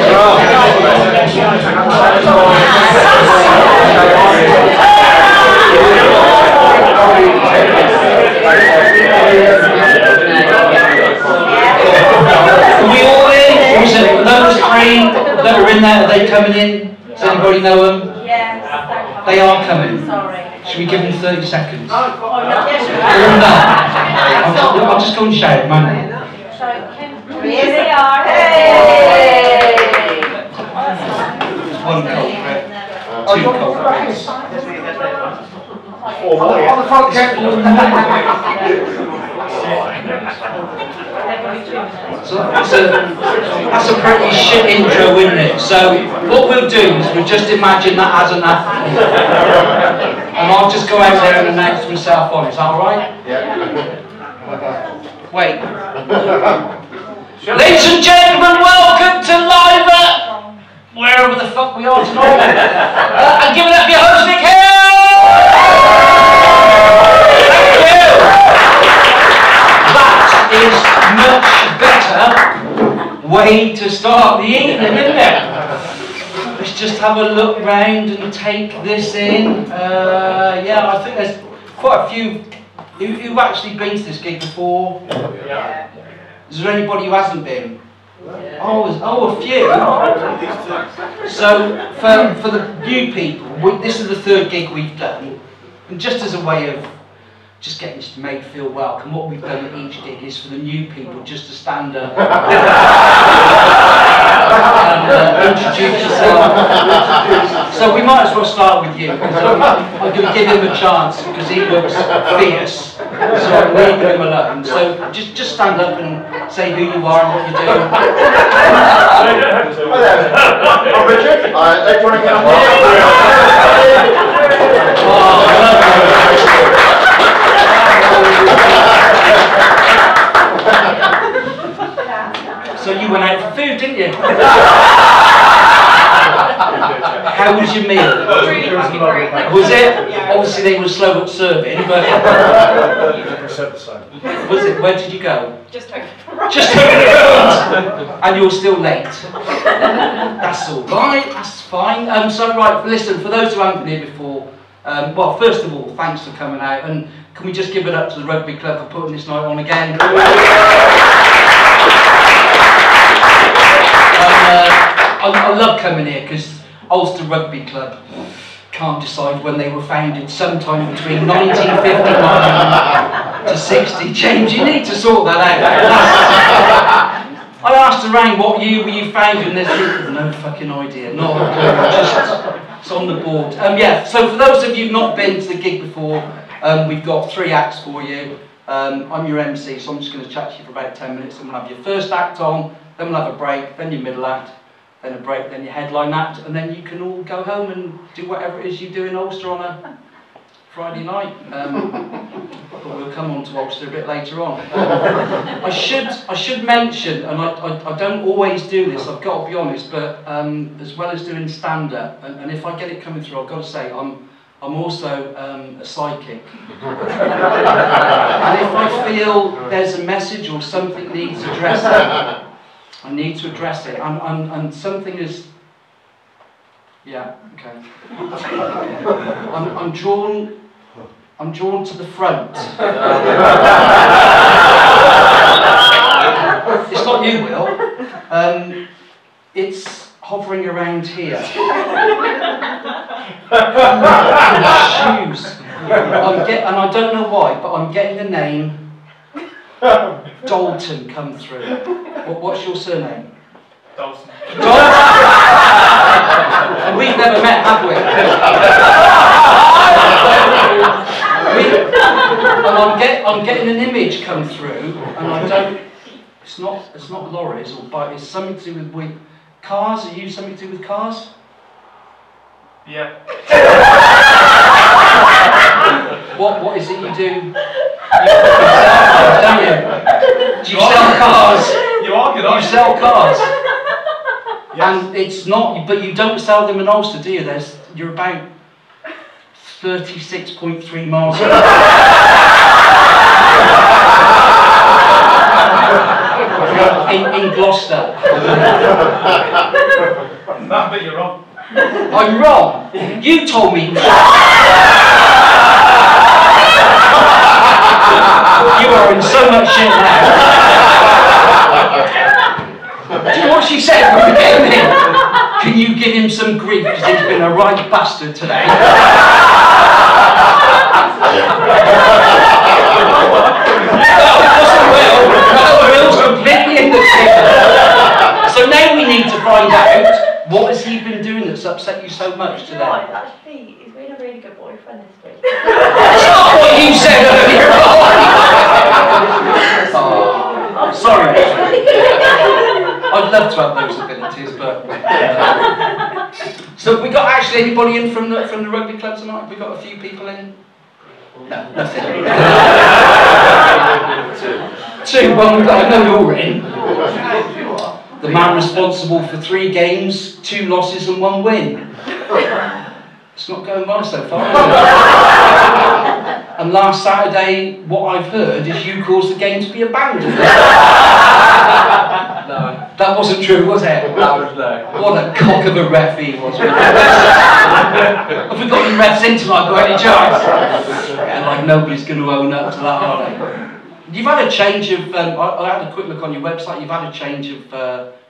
we all in? Those three that are in there, are they coming in? Does anybody know them? Yes. They are coming. Sorry. Should we give them 30 seconds? Oh, no. I'll just go and shout, man. Here they are. Hey! One culprit, two culprits. On the front camp. So that's a pretty shit intro, isn't it? So what we'll do is we'll just imagine that hasn't happened. And I'll just go out there and announce myself on. Is that alright? Yeah. Wait. Ladies and gentlemen, welcome to Live at wherever the fuck we are tonight. And give it up for your host, Nik Hill! Thank you! That is much better way to start the evening, isn't it? Let's just have a look round and take this in. Yeah, I think there's quite a few who've actually been to this gig before. Yeah. Is there anybody who hasn't been? Oh, a few. So for the new people, this is the third gig we've done, and just as a way of just getting us made feel welcome, what we've done at each gig is for the new people just to stand up and introduce yourself. So we might as well start with you, because I'm going to give him a chance because he looks fierce. So I'm leaving him alone. So just stand up and say who you are and what you do. Hi there. I'm Richard. Electronic So you went out for food, didn't you? How was your meal? Was it? Obviously they were slow at serving, but was it? Where did you go? Just over. Just over the road. And you're still late. That's all right. That's fine. So right, listen. For those who haven't been here before, well, first of all, thanks for coming out, and can we just give it up to the rugby club for putting this night on again? I love coming here because Alcester Rugby Club can't decide when they were founded, sometime between 1959 to 60. James, you need to sort that out. I asked around what year were you founded, and there's no fucking idea. Not just it's on the board. Yeah. So for those of you who've not been to the gig before, we've got 3 acts for you. I'm your MC, so I'm just going to chat to you for about 10 minutes, and we'll have your first act on, then we'll have a break, then your middle act, then a break, then your headline act, and then you can all go home and do whatever it is you do in Ulster on a Friday night. But we'll come on to Ulster a bit later on. I should mention, and I don't always do this, I've got to be honest, but as well as doing stand-up, and if I get it coming through, I've got to say I'm also a psychic. And if I feel there's a message or something needs addressing, I need to address it. And something is, yeah, okay. I'm drawn to the front. It's not you, Will. It's hovering around here. Shoes. And I don't know why, but I'm getting the name Dalton come through. What's your surname? Dalton. And we've never met, have we? And I'm getting an image come through, and I don't. It's not lorries or bikes. It's something to do with cars. Are you something to do with cars? Yeah. What is it you do? You sell cars, don't you? Do you sell cars? You are good, aren't you? You sell cars. Yes. And it's not, but you don't sell them in Ulster, do you? You're about 36.3 miles away. in Gloucester. That bit you're wrong. I'm wrong. You told me. You are in so much shit now. Do you know what she said when we came in? Can you give him some grief because he's been a right bastard today? Will's completely in the picture. So now we need to find out, what has he been doing that's upset you so much today? No, actually, he's been a really good boyfriend this week. That's not what you said earlier on! Oh, sorry. I'd love to have those abilities, but... So we got actually anybody in from the rugby club tonight? We got a few people in? No, nothing. Two, well, I know you're in. The man responsible for 3 games, 2 losses and 1 win. It's not going well so far, is it? And last Saturday, what I've heard is you caused the game to be abandoned. No. That wasn't true, was it? That was no. What a cock of a ref he was. Have we got any refs in tonight by any chance? Yeah, like nobody's going to own up to that, are they? You've had a change of, I had a quick look on your website, you've had a change of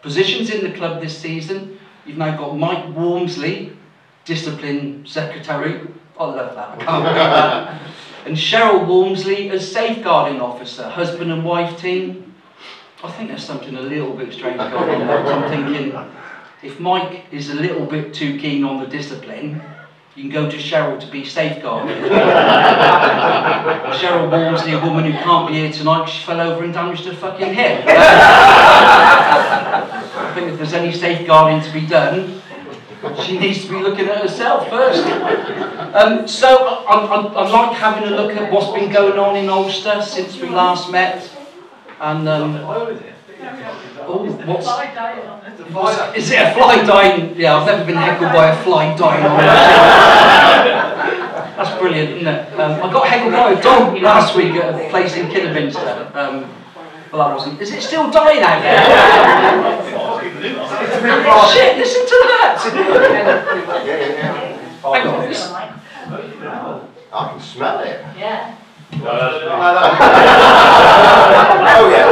positions in the club this season. You've now got Mike Walmsley, Discipline Secretary. I love that, I can't believe that. And Cheryl Walmsley as Safeguarding Officer, husband and wife team. I think there's something a little bit strange going on there. I'm thinking, if Mike is a little bit too keen on the discipline, you can go to Cheryl to be safeguarded. Cheryl Walmsley, a woman who can't be here tonight, she fell over and damaged her fucking hip. I think if there's any safeguarding to be done, she needs to be looking at herself first. So I like having a look at what's been going on in Ulster since we last met. And is it a fly dying? Yeah, I've never been heckled by a fly dying on my That's brilliant, isn't it? I got heckled by a dog last week at a place in Kidderminster. Well, that wasn't. Is it still dying out there? Shit, listen to that! Hang on. I can smell it. Yeah. Oh yeah.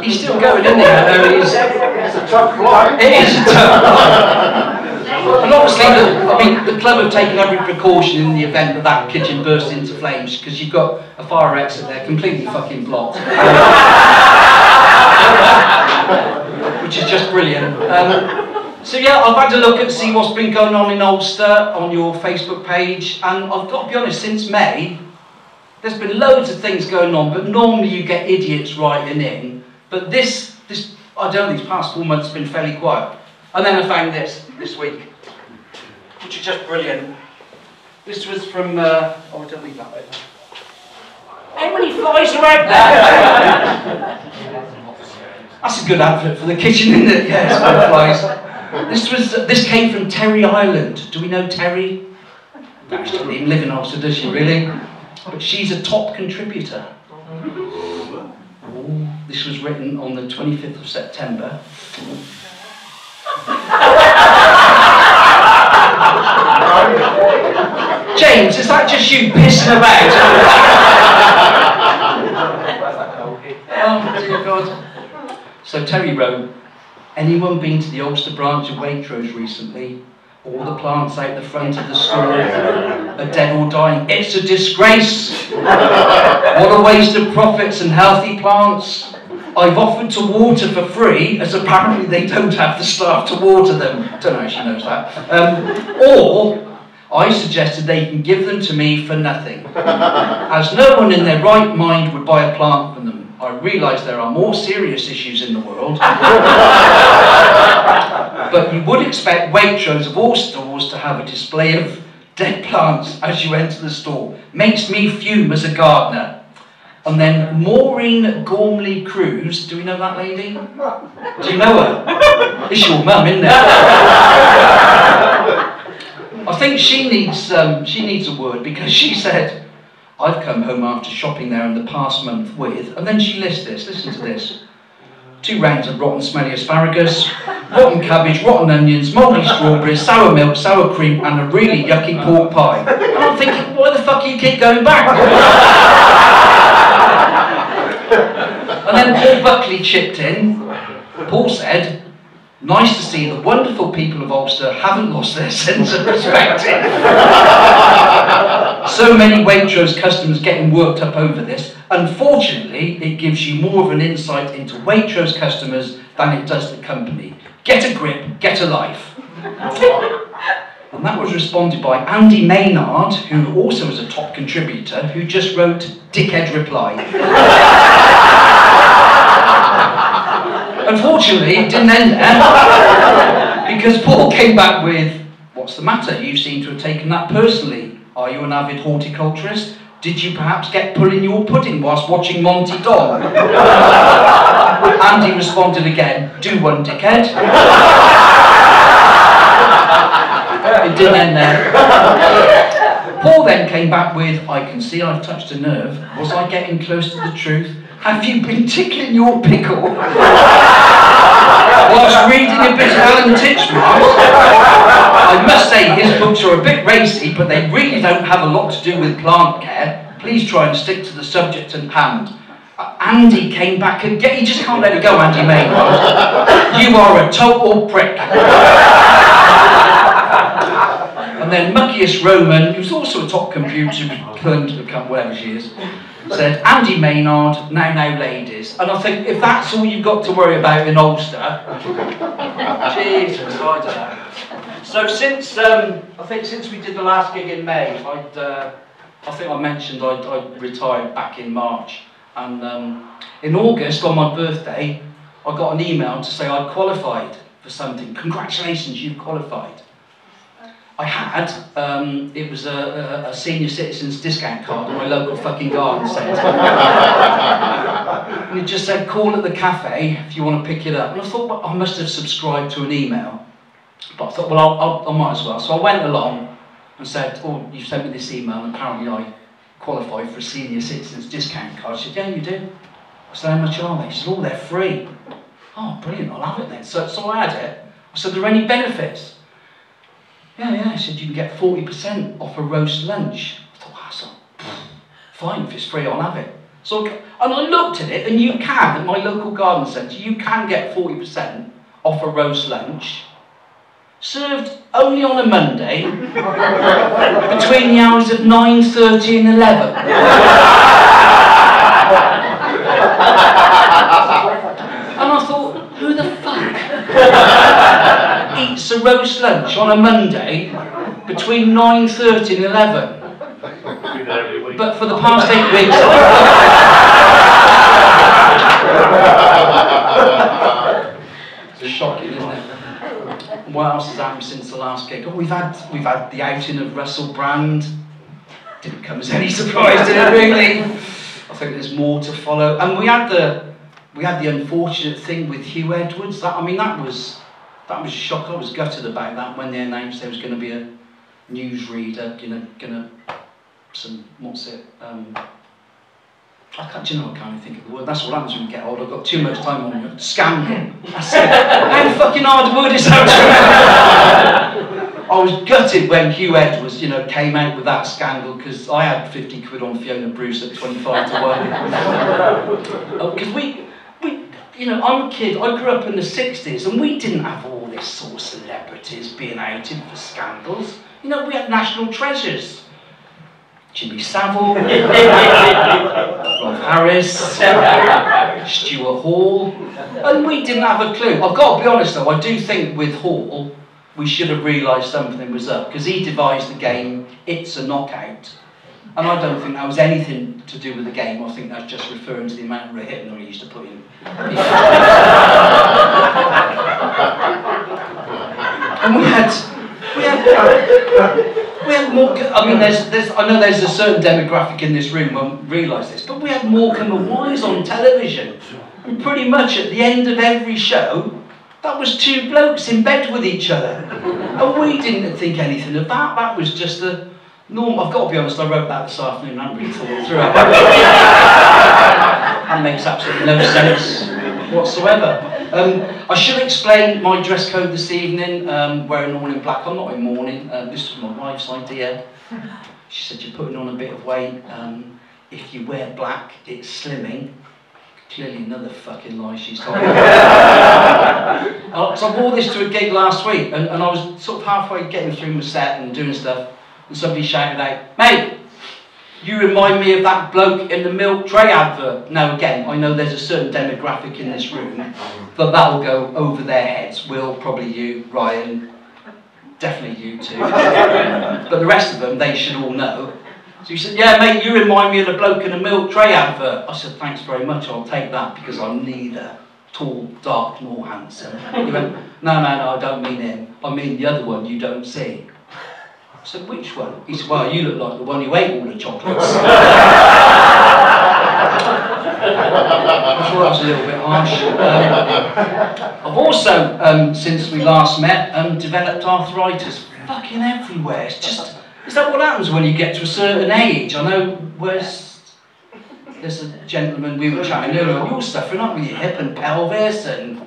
He's still going, isn't he? I know he's. It's a tough fly. It is a tough fly. And obviously, the club have taken every precaution in the event that that kitchen bursts into flames, because you've got a fire exit there completely fucking blocked. Which is just brilliant. So yeah, I've had a look and see what's been going on in Ulster on your Facebook page, and I've got to be honest, since May, there's been loads of things going on, but normally you get idiots writing in, but this I don't know, these past 4 months have been fairly quiet. And then I found this week, which is just brilliant. This was from, oh, don't leave that bit. How many flies are out there? That's a good advert for the kitchen, isn't it? Yeah, it's flies. This came from Terry Ireland. Do we know Terry? She doesn't even live in Ulster, does she, really? But she's a top contributor. This was written on the 25th of September. James, is that just you pissing about? Oh dear God. So Terry wrote, anyone been to the Ulster branch of Waitrose recently? All the plants out the front of the store are dead or dying. It's a disgrace. What a waste of profits and healthy plants. I've offered to water for free, as apparently they don't have the staff to water them. Don't know if she knows that. Or I suggested they can give them to me for nothing, as no one in their right mind would buy a plant from them. I realise there are more serious issues in the world. But you would expect Waitrose of all stores to have a display of dead plants as you enter the store. Makes me fume as a gardener. And then Maureen Gormley Cruz, do we know that lady? Do you know her? It's your mum, isn't it? I think she needs a word, because she said, I've come home after shopping there in the past month with, and then she lists this, listen to this. 2 rounds of rotten smelly asparagus, rotten cabbage, rotten onions, mouldy strawberries, sour milk, sour cream, and a really yucky pork pie. And I'm thinking, why the fuck do you keep going back? And then Paul Buckley chipped in. Paul said, nice to see the wonderful people of Ulster haven't lost their sense of perspective. So many Waitrose customers getting worked up over this. Unfortunately, it gives you more of an insight into Waitrose customers than it does the company. Get a grip, get a life. And that was responded by Andy Maynard, who also is a top contributor, who just wrote dickhead reply. Unfortunately, it didn't end there, because Paul came back with, what's the matter? You seem to have taken that personally. Are you an avid horticulturist? Did you perhaps get pull in your pudding whilst watching Monty Don? Andy responded again, do one, dickhead. It didn't end there. Paul then came back with, I can see I've touched a nerve. Was I getting close to the truth? Have you been tickling your pickle? Whilst reading a bit of Alan Titchmarsh, I must say his books are a bit racy, but they really don't have a lot to do with plant care. Please try and stick to the subject at hand. Andy came back again. You just can't let it go, Andy Maynard. You are a total prick. And then Muckiest Roman, who's also a top computer, turned to become whatever she is, said, Andy Maynard, now ladies. And I think, if that's all you've got to worry about in Ulster, Jesus, I don't know. So since, I think since we did the last gig in May, I think I mentioned I'd retired back in March. And in August, on my birthday, I got an email to say I'd qualified for something. Congratulations, you've qualified. I had, it was a senior citizens discount card on my local fucking garden centre. And it just said, call at the cafe if you want to pick it up. And I thought, well, I must have subscribed to an email. But I thought, well, I might as well. So I went along and said, oh, you sent me this email, and apparently I qualified for a senior citizens discount card. She said, yeah, you do. I said, how much are they? She said, oh, they're free. Oh, brilliant, I'll have it then. So I had it. I said, are there any benefits? Yeah, I said, you can get 40% off a roast lunch. I thought, wow, so, fine, if it's free, I'll have it. So, and I looked at it, and you can, at my local garden centre, you can get 40% off a roast lunch, served only on a Monday, between the hours of 9:30 and 11. And I thought, who the fuck eats a roast lunch on a Monday between 9:30 and 11? But for the past 8 weeks... It's shocking, isn't it? What else has happened since the last gig? Oh, we've had the outing of Russell Brand. Didn't come as any surprise, did it really? I think there's more to follow. And we had the unfortunate thing with Hugh Edwards. That was a shock. I was gutted about that when they announced there was going to be a newsreader, I can't think of the word. That's what happens when you get old. I've got too much time on you. Scandal. That's it. How fucking hard word is that to remember? I was gutted when Hugh Edwards, came out with that scandal, because I had 50 quid on Fiona Bruce at 25 to 1. Because I'm a kid, I grew up in the 60s, and we didn't have all this sort of celebrities being outed for scandals. We had national treasures. Jimmy Savile, Rob Harris, Stuart Hall, and we didn't have a clue. I've got to be honest though, I do think with Hall, we should have realised something was up, because he devised the game, It's a Knockout. And I don't think that was anything to do with the game. I think that's just referring to the amount of rehypnol he used to put in. And we had more. I mean, I know there's a certain demographic in this room won't realise this, but we had Morecambe and Wise on television, and pretty much at the end of every show, that was 2 blokes in bed with each other, and we didn't think anything of that. That was just the I've got to be honest, I wrote that this afternoon, I haven't really thought it through. That makes absolutely no sense whatsoever. I should explain my dress code this evening, wearing all in black. I'm not in mourning, this was my wife's idea. She said, you're putting on a bit of weight, if you wear black, it's slimming. Clearly another fucking lie she's told me. So I wore this to a gig last week, and I was sort of halfway getting through my set and doing stuff, and somebody shouted out, mate, you remind me of that bloke in the milk tray advert. Now again, I know there's a certain demographic in this room, but that will go over their heads. Will, probably you, Ryan, definitely you too. But the rest of them, they should all know. So he said, yeah mate, you remind me of the bloke in the milk tray advert. I said, thanks very much, I'll take that, because I'm neither tall, dark, nor handsome. He went, no, I don't mean him. I mean the other one you don't see. I said, which one? He said, well, you look like the one who ate all the chocolates. I thought that was a little bit harsh. I've also, since we last met, developed arthritis fucking everywhere. It's just, is that what happens when you get to a certain age? I know, there's a gentleman we were chatting earlier, you're suffering up with your hip and pelvis and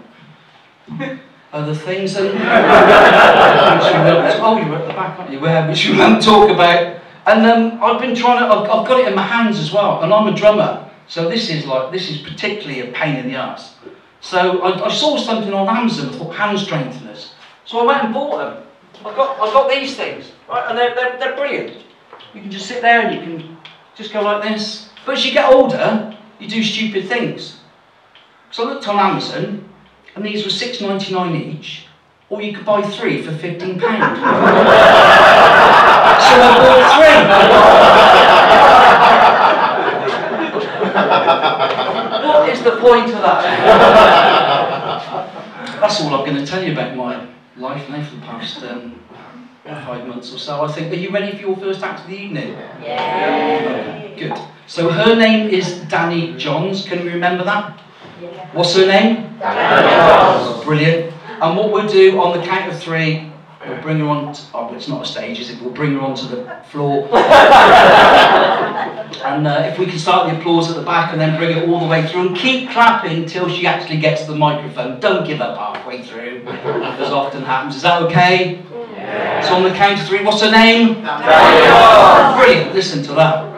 other things, and which oh, you're at the back, aren't you? Which we won't talk about. And I've been trying to, I've got it in my hands as well, and I'm a drummer, so this is particularly a pain in the arse. So I saw something on Amazon, I thought hand strengtheners, so I went and bought them. I've got these things, right, and they're brilliant. You can just sit there and you can just go like this. But as you get older, you do stupid things. So I looked on Amazon, and these were £6.99 each, or you could buy 3 for £15. So I bought 3. What is the point of that? That's all I'm going to tell you about my life now for the past 5 months or so, I think. Are you ready for your first act of the evening? Yeah. Good. So her name is Danny Johns. Can we remember that? Yeah. What's her name? Danny Johns. Brilliant. And what we'll do on the count of 3, we'll bring her on to, oh, it's not a stage, is it? We'll bring her onto the floor. And if we can start the applause at the back and then bring it all the way through and keep clapping till she actually gets to the microphone. Don't give up halfway through, as often happens. Is that okay? Yeah. So on the count of 3, what's her name? Danny. Brilliant, listen to that.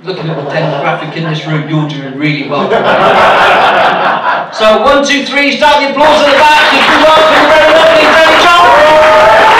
Looking at the demographic in this room, you're doing really well. So 1, 2, 3, start the applause at the back. If you welcome the very lovely Danny Johns.